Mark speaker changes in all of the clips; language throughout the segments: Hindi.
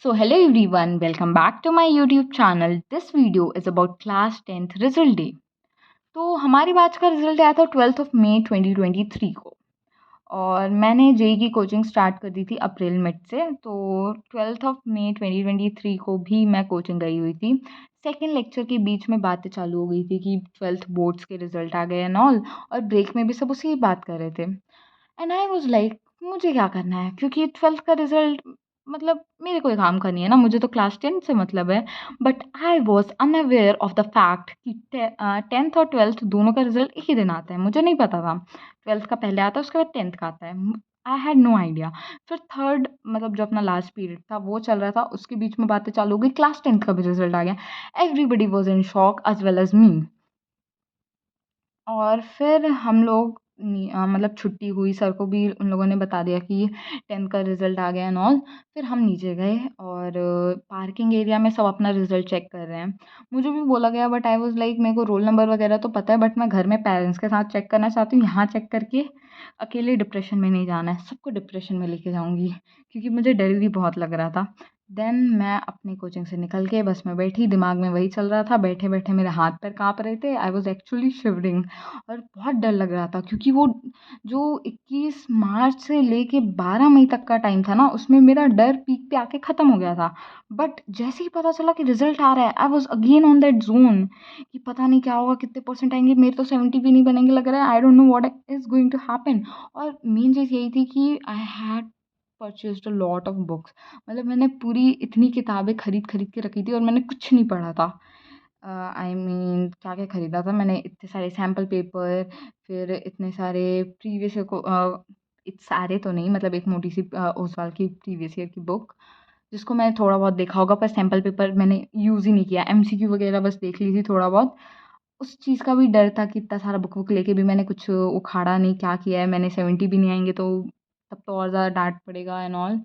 Speaker 1: So hello everyone, welcome back to my YouTube channel. This video is about class 10th result day. तो हमारी बैच का रिजल्ट आया था 12th ऑफ मई 2023 को और मैंने जेई की कोचिंग स्टार्ट कर दी थी अप्रैल मिड से। तो 12th ऑफ मई 2023 को भी मैं कोचिंग गई हुई थी। सेकेंड लेक्चर के बीच में बातें चालू हो गई थी कि 12th बोर्ड्स के रिजल्ट आ गए एंड ऑल, और ब्रेक में भी सब उसी की बात कर रहे थे। एंड आई वाज लाइक मुझे क्या करना है, क्योंकि 12th का रिजल्ट मतलब मेरे कोई काम का नहीं है ना, मुझे तो क्लास 10 से मतलब है। But I was unaware of the fact कि 10th और 12th दोनों का रिजल्ट एक ही दिन आता है। मुझे नहीं पता था 12th का पहले आता है उसके बाद 10th का आता है। I had no idea. फिर थर्ड मतलब जो अपना लास्ट पीरियड था वो चल रहा था, उसके बीच में बातें चालू हो गई, क्लास 10th का भी रिजल्ट आ गया। Everybody was in shock as well as me. और फिर हम लोग मतलब छुट्टी हुई, सर को भी उन लोगों ने बता दिया कि 10th का रिज़ल्ट आ गया एंड ऑल। फिर हम नीचे गए और पार्किंग एरिया में सब अपना रिज़ल्ट चेक कर रहे हैं। मुझे भी बोला गया, बट आई वाज़ लाइक मेरे को रोल नंबर वगैरह तो पता है, बट मैं घर में पेरेंट्स के साथ चेक करना चाहती हूँ। यहाँ चेक करके अकेले डिप्रेशन में नहीं जाना है, सबको डिप्रेशन में लेके जाऊँगी, क्योंकि मुझे डर भी बहुत लग रहा था। देन मैं अपनी कोचिंग से निकल के बस में बैठी, दिमाग में वही चल रहा था। बैठे-बैठे मेरे हाथ पैर काँप रहे थे। आई वाज़ एक्चुअली शिवरिंग और बहुत डर लग रहा था, क्योंकि वो जो 21 मार्च से लेके 12 मई तक का टाइम था ना, उसमें मेरा डर पीक पे आके ख़त्म हो गया था। बट जैसे ही पता चला कि रिज़ल्ट आ रहा है, I was again on that zone कि पता नहीं क्या होगा, कितने परसेंट आएँगे, मेरे तो 70 भी नहीं बनेंगे लग रहा है। I don't know what is going to happen. और मेन चीज़ यही थी कि I had purchased a lot of books. मतलब मैंने पूरी इतनी किताबें खरीद-खरीद के रखी थी और मैंने कुछ नहीं पढ़ा था। आई मीन क्या-क्या खरीदा था मैंने, इतने सारे सैंपल पेपर, फिर इतने सारे प्रीवियस ईयर को सारे तो नहीं, मतलब एक मोटी-सी ओसवाल की प्रीवियस ईयर की बुक, जिसको मैंने थोड़ा बहुत देखा होगा, पर सैंपल पेपर मैंने यूज़ ही नहीं किया। एमसीक्यू वगैरह बस देख ली थी थोड़ा बहुत। उस चीज़ का भी डर था कि इतना सारा बुक-वुक लेके भी मैंने कुछ उखाड़ा नहीं, क्या किया है मैंने, 70 भी नहीं आएँगे तो तब तो और ज़्यादा डाँट पड़ेगा एंड ऑल।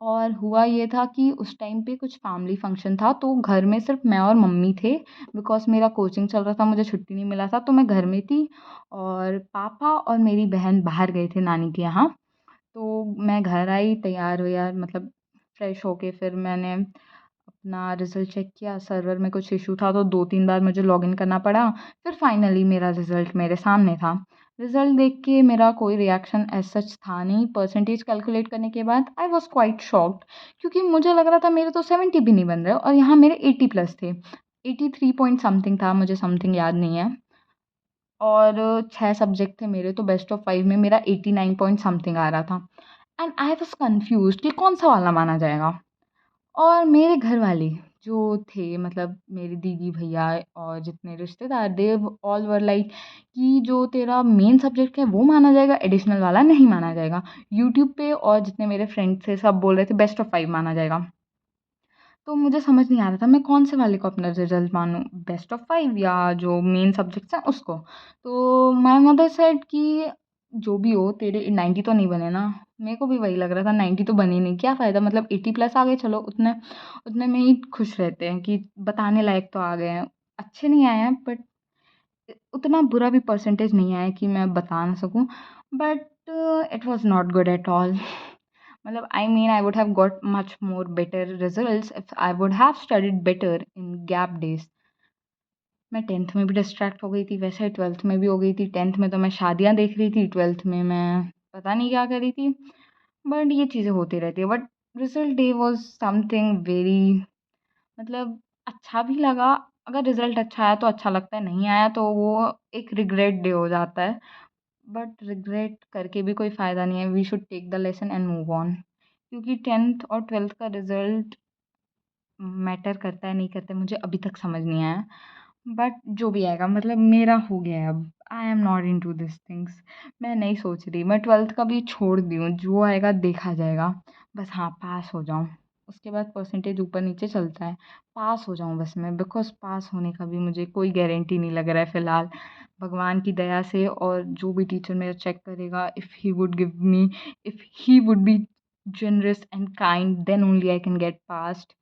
Speaker 1: और हुआ ये था कि उस टाइम पे कुछ फैमिली फंक्शन था, तो घर में सिर्फ़ मैं और मम्मी थे, बिकॉज़ मेरा कोचिंग चल रहा था, मुझे छुट्टी नहीं मिला था, तो मैं घर में थी और पापा और मेरी बहन बाहर गए थे नानी के यहाँ। तो मैं घर आई, तैयार-वैयार मतलब फ्रेश होके, फिर मैंने अपना रिज़ल्ट चेक किया। सर्वर में कुछ इश्यू था, तो 2-3 बार मुझे लॉगिन करना पड़ा। फिर फाइनली मेरा रिज़ल्ट मेरे सामने था। रिज़ल्ट देख के मेरा कोई रिएक्शन एज़ सच था नहीं। परसेंटेज कैलकुलेट करने के बाद आई वाज़ क्वाइट शॉक्ड, क्योंकि मुझे लग रहा था मेरे तो 70 भी नहीं बन रहे और यहाँ मेरे 80 प्लस थे। 83 पॉइंट समथिंग था, मुझे समथिंग याद नहीं है। और 6 सब्जेक्ट थे मेरे, तो बेस्ट ऑफ 5 में मेरा 89 पॉइंट समथिंग आ रहा था। एंड आई वाज़ कन्फ्यूज़्ड कि कौन-सा वाला माना जाएगा। और मेरे घर वाले जो थे, मतलब मेरी दीदी, भैया और जितने रिश्तेदार, दे ऑल वर लाइक कि जो तेरा मेन सब्जेक्ट है वो माना जाएगा, एडिशनल वाला नहीं माना जाएगा। यूट्यूब पे और जितने मेरे फ्रेंड्स थे सब बोल रहे थे बेस्ट ऑफ 5 माना जाएगा। तो मुझे समझ नहीं आ रहा था मैं कौन से वाले को अपना रिजल्ट मानूँ, बेस्ट ऑफ 5 या जो मेन सब्जेक्ट्स हैं उसको। तो माय मदर सेड कि जो भी हो, तेरे 90 तो नहीं बने ना? मेरे को भी वही लग रहा था, 90 तो बने नहीं, क्या फ़ायदा, मतलब 80 प्लस आ गए, चलो उतने उतने में ही खुश रहते हैं कि बताने लायक तो आ गए हैं। अच्छे नहीं आए हैं, बट उतना बुरा भी परसेंटेज नहीं आया कि मैं बता ना सकूँ। But it was not good at all. मतलब I mean I would have got much more better results if I would have studied better in gap days. मैं 10th में भी डिस्ट्रैक्ट हो गई थी, वैसे 12th में भी हो गई थी। 10th में तो मैं शादियाँ देख रही थी, 12th में मैं पता नहीं क्या कर रही थी। बट ये चीज़ें होती रहती है। But result day was something very, मतलब अच्छा भी लगा। अगर रिजल्ट अच्छा आया तो अच्छा लगता है, नहीं आया तो वो एक रिग्रेट डे हो जाता है। बट रिग्रेट करके भी कोई फ़ायदा नहीं है। We should take the lesson and move on, क्योंकि 10th और 12th का रिज़ल्ट मैटर करता है नहीं करता है मुझे अभी तक समझ नहीं आया। बट जो भी आएगा, मतलब मेरा हो गया है अब। I am not into this things. मैं नहीं सोच रही, मैं 12th का भी छोड़ दी हूँ, जो आएगा देखा जाएगा। बस हाँ, पास हो जाऊँ, उसके बाद परसेंटेज ऊपर नीचे चलता है। पास हो जाऊँ बस मैं, बिकॉज़ पास होने का भी मुझे कोई गारंटी नहीं लग रहा है फ़िलहाल। भगवान की दया से, और जो भी टीचर मेरा चेक करेगा, if he would be generous and kind, then only I can get passed,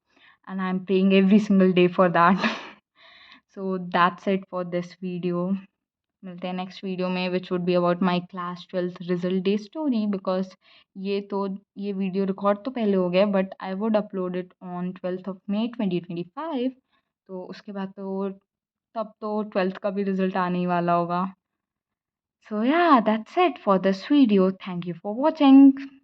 Speaker 1: and I'm praying every single day for that. So that's it for this video. मिलते हैं नेक्स्ट वीडियो में which would be about my class 12th result day story because ये तो ये वीडियो रिकॉर्ड तो पहले हो गया but I would upload it on 12th of May 2025 तो उसके बाद तो तब तो 12th का भी रिजल्ट आने ही वाला होगा। So yeah, that's it for this video. Thank you for watching.